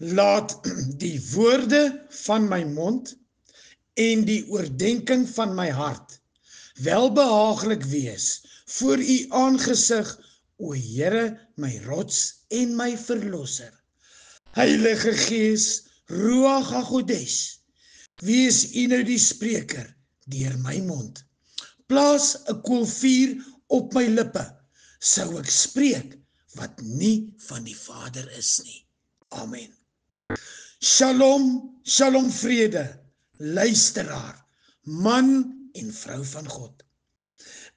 Laat die woorde van my mond en die oordenking van my hart welbehaaglik wees voor u aangesig, o Here, my rots en my verlosser. Heilige Gees, Ruach HaKodesh, wees u nou die spreker deur my mond. Plaas 'n koolvuur op my lippe, sou ek spreek wat nie van die Vader is nie. Amen. Shalom, shalom vrede, luisteraar, man en vrou van God.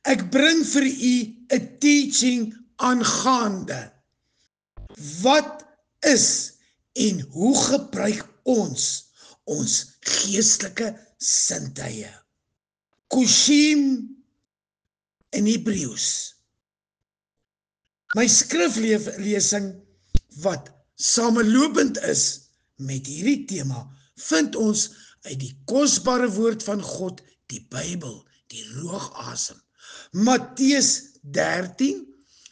Ek bring vir u 'n teaching aangaande wat is en hoe gebruik ons geestelike sintuie. Kushim in Hebreëus. My skriflesing wat samelopend is met hierdie tema vind ons uit die kosbare woord van God, die Bybel, die roogasem. Matteus 13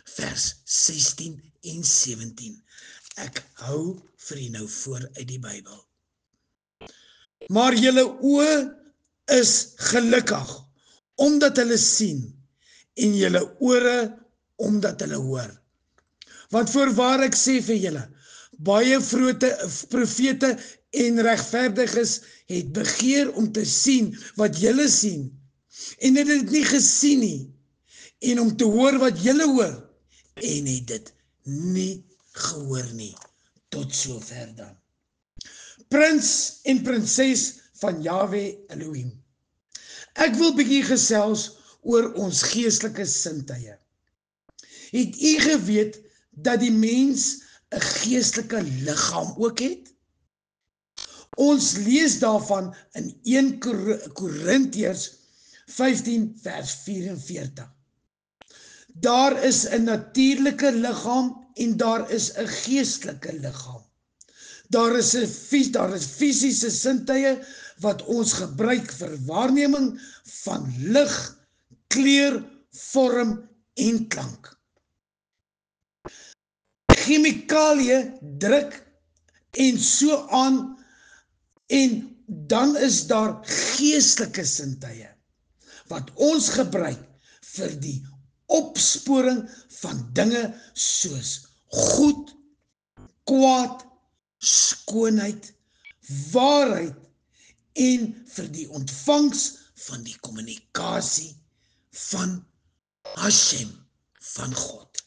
vers 16 en 17. Ek hou vir u nou voor uit die Bybel. Maar julle oë is gelukkig omdat hulle sien en julle ore omdat hulle hoor. Want voorwaar ek sê vir julle, baie profete en regverdiges het begeer om te sien wat julle sien en het dit nie gesien nie, en om te hoor wat julle hoor en het dit nie gehoor nie. Tot sover dan. Prins en prinses van Yahweh Elohim. Ek wil bietjie gesels oor ons geestelike sintuie. Het u geweet dat die mens 'n geestelike liggaam ook het? Ons lees daarvan in 1 Korintiërs 15 vers 44. Daar is 'n natuurlike liggaam en daar is 'n geestelike liggaam. Daar is fisiese sintuie wat ons gebruik vir waarneming van lig, kleur, vorm en klank. Chemikalieë druk en so aan, en dan is daar geestelike sintuie wat ons gebruik vir die opsporing van dinge soos goed, kwaad, skoonheid, waarheid en vir die ontvangs van die kommunikasie van Hashem, van God.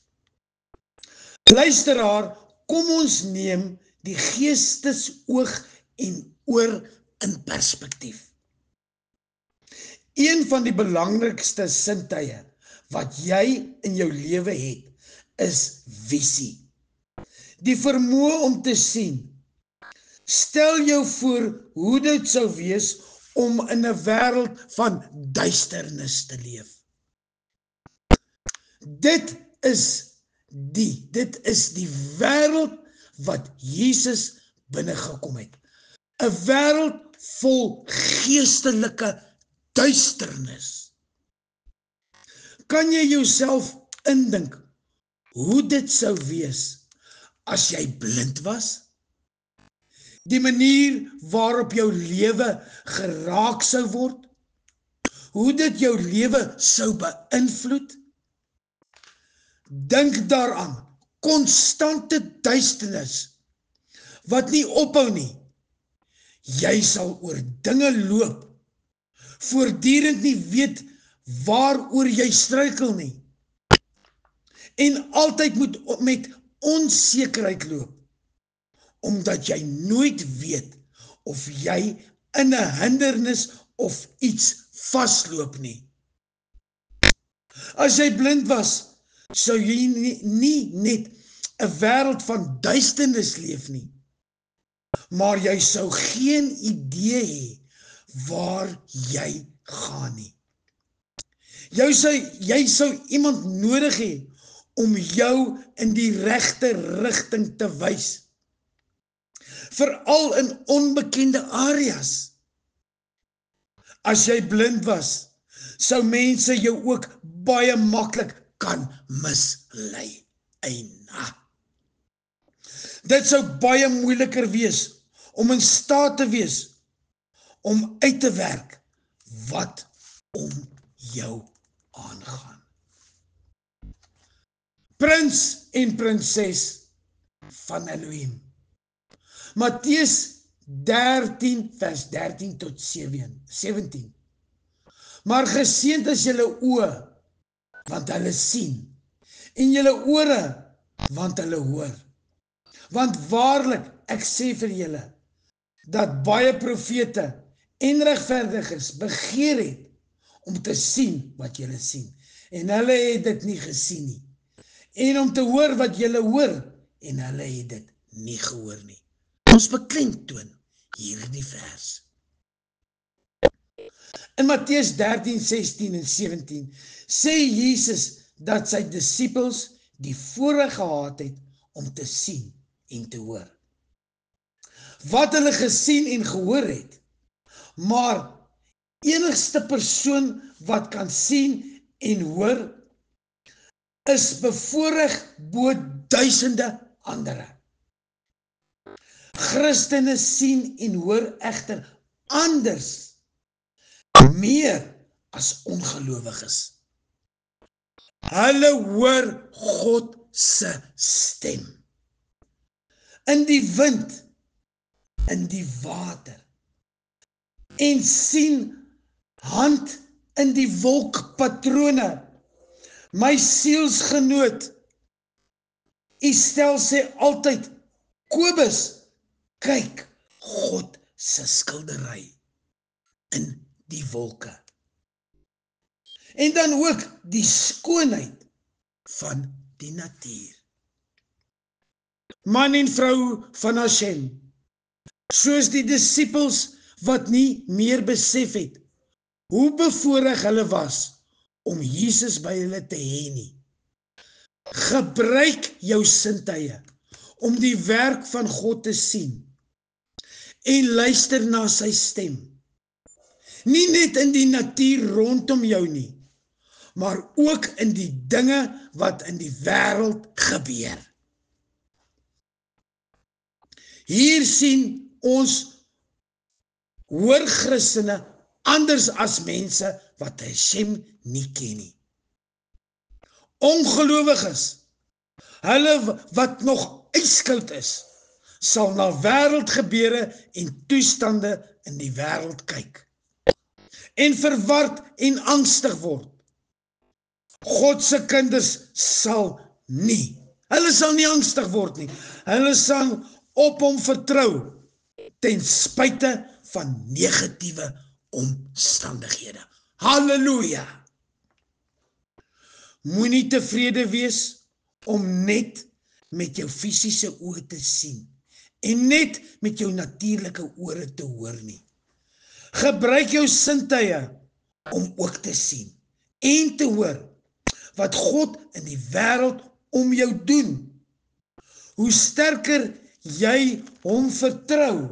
Luisteraar, kom ons neem die geestesoog en oor in perspektief. Een van die belangrikste sintuie wat jy in jou lewe het, is visie. Die vermoë om te sien. Stel jou voor hoe dit sou wees om in 'n wêreld van duisternis te leef. Dit is die wêreld wat Jesus binnegekom het. 'n Wêreld vol geestelike duisternis. Kan jy jouself indink hoe dit sou wees as jy blind was? Die manier waarop jou lewe geraak sou word? Hoe dit jou lewe sou beïnvloed? Dink daaraan, konstante duisternis wat nie ophou nie. Jy sal oor dinge loop, voortdurend nie weet waaroor jy struikel nie, en altyd moet met onsekerheid loop, omdat jy nooit weet of jy in 'n hindernis of iets vasloop nie. As jy blind was, sou jy nie net 'n wêreld van duisternis leef nie, maar jy sou geen idee hê waar jy gaan nie. Jy sou iemand nodig hê om jou in die regte rigting te wys, veral in onbekende areas. As jy blind was, sou mense jou ook baie maklik kan mislei. Eina. Dit sou baie moeiliker wees om in staat te wees om uit te werk wat om jou aangaan. Prins en prinses van Elohim. Matteus 13 vers 13 tot 17. Maar geseënd is julle oë, want hulle sien, en julle ore, want hulle hoor. Want waarlik, ek sê vir julle, dat baie profete en regverdiges begeer het om te sien wat julle sien, en hulle het dit nie gesien nie, en om te hoor wat julle hoor, en hulle het dit nie gehoor nie. Ons beklemtoon hierdie vers. In Matteus 13, 16 en 17 sê Jesus dat sy disippels die voorreg gehad het om te sien en te hoor. Wat hulle gesien en gehoor het, maar enigste persoon wat kan sien en hoor, is bevoorreg bo duisende ander. Christene sien en hoor egter anders, meer as ongelowiges. Hulle hoor God se stem. In die wind, in die water, en sien hand in die wolkpatrone. My sielsgenoot, Estel sê altyd, Kobus, kyk God se skildery in die wolke. En dan ook die skoonheid van die natuur. Man en vrou van Hashem, soos die disippels wat nie meer besef het, hoe bevoorreg hulle was om Jesus by hulle te hê nie. Gebruik jou sintuie om die werk van God te sien en luister na sy stem. Nie net in die natuur rondom jou nie, maar ook in die dinge wat in die wêreld gebeur. Hier sien ons hoor Christene anders as mense wat Hashem nie ken nie. Ongelowiges, hulle wat nog ijskoud is, sal na wêreldgebeure en toestande in die wêreld kyk en verward en angstig word. God se kinders sal nie angstig word nie. Hulle sal op hom vertrou ten spyte van negatiewe omstandighede. Halleluja! Moenie tevrede wees om net met jou fisiese oë te sien en net met jou natuurlike ore te hoor nie. Gebruik jou sintuie om ook te sien en te hoor wat God in die wêreld om jou doen. Hoe sterker jy hom vertrou,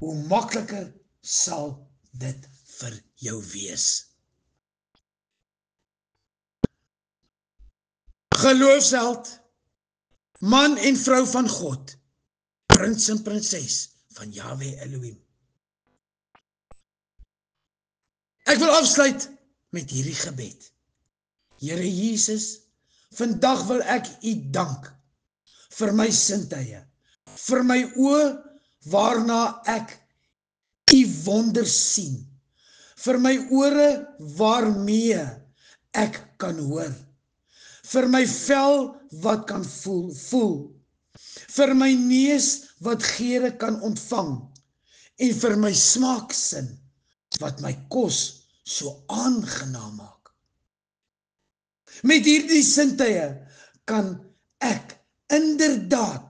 hoe makliker sal dit vir jou wees. Geloofsheld, man en vrou van God, prins en prinses van Yahweh Elohim. Ek wil afsluit met hierdie gebed. Here Jesus, vandag wil ek U dank vir my sintuie, vir my oë waarna ek U wonders sien, vir my ore waarmee ek kan hoor, vir my vel wat kan voel, vir my neus wat geure kan ontvang, en vir my smaaksin wat my kos so aangenaam maak. Met hierdie sintuie kan ek inderdaad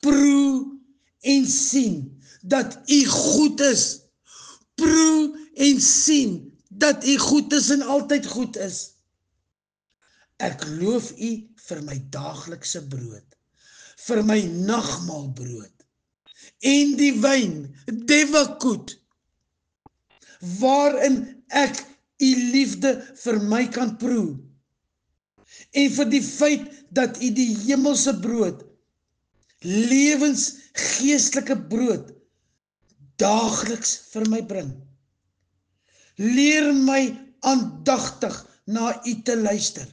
proe en sien dat U goed is. Proe en sien dat U goed is en altyd goed is. Ek loof U vir my daaglikse brood, vir my nagmaalbrood en die wyn, Devakoed, waarin ek U liefde vir my kan proe, en vir die feit dat U die hemelse brood lewensgeestelike brood daagliks vir my bring. Leer my aandagtig na U te luister,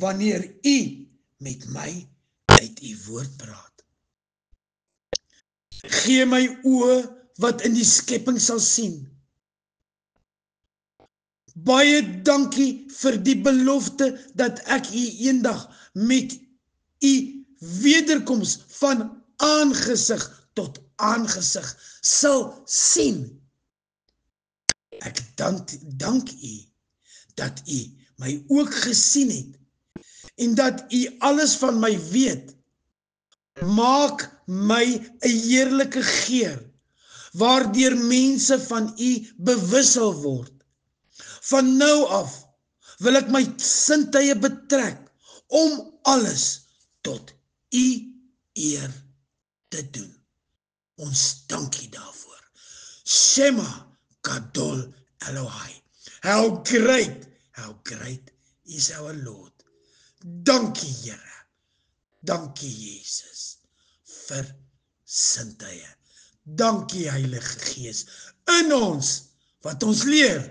wanneer U met my uit U woord praat. Gee my oë wat in die skepping sal sien. Baie dankie vir die belofte dat ek U eendag met U wederkoms van aangesig tot aangesig sal sien. Ek dank U dat U my ook gesien het en dat U alles van my weet. Maak my 'n heerlike geur waardeur mense van U bewus sal word. Van nou af wil ek my sintuie betrek om alles tot U eer te doen. Ons dank U daarvoor. Shema Gadol Elohai. How great is our Lord. Dankie Here. Dankie Jesus vir sintuie. Dankie Heilige Gees in ons wat ons leer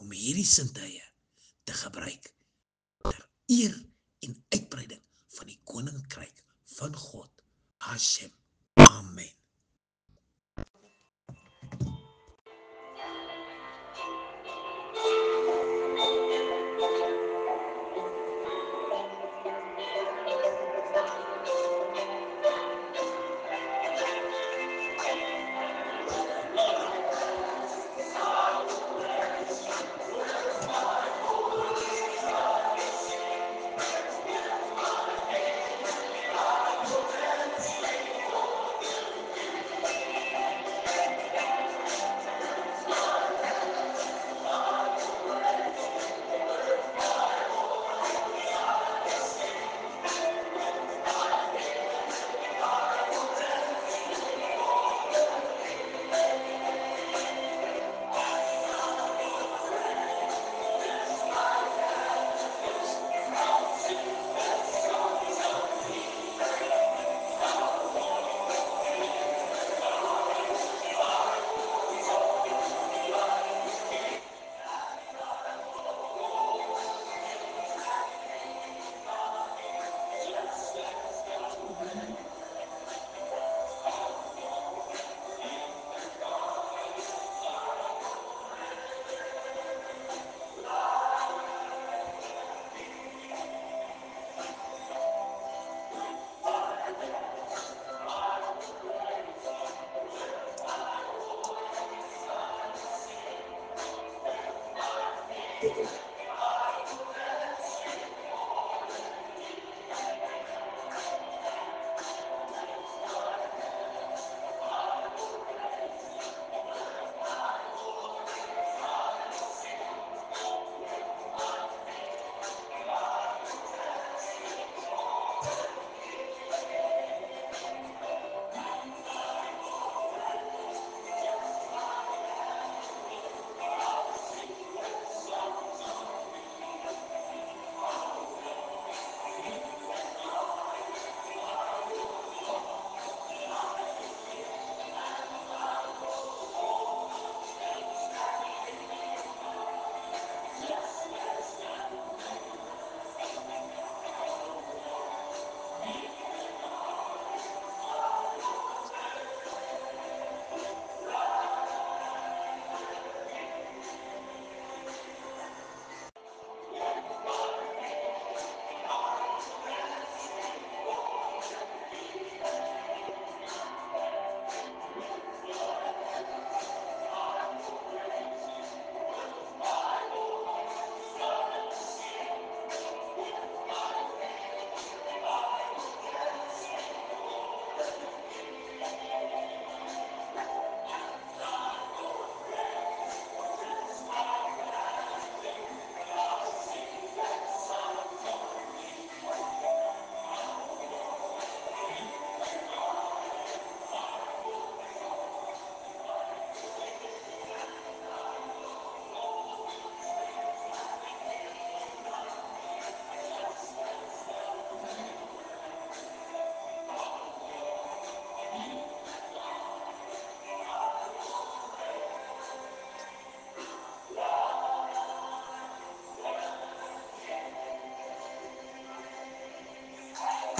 om hierdie sintuie te gebruik ter eer en uitbreiding van die koninkryk van God. Hashem. Amen.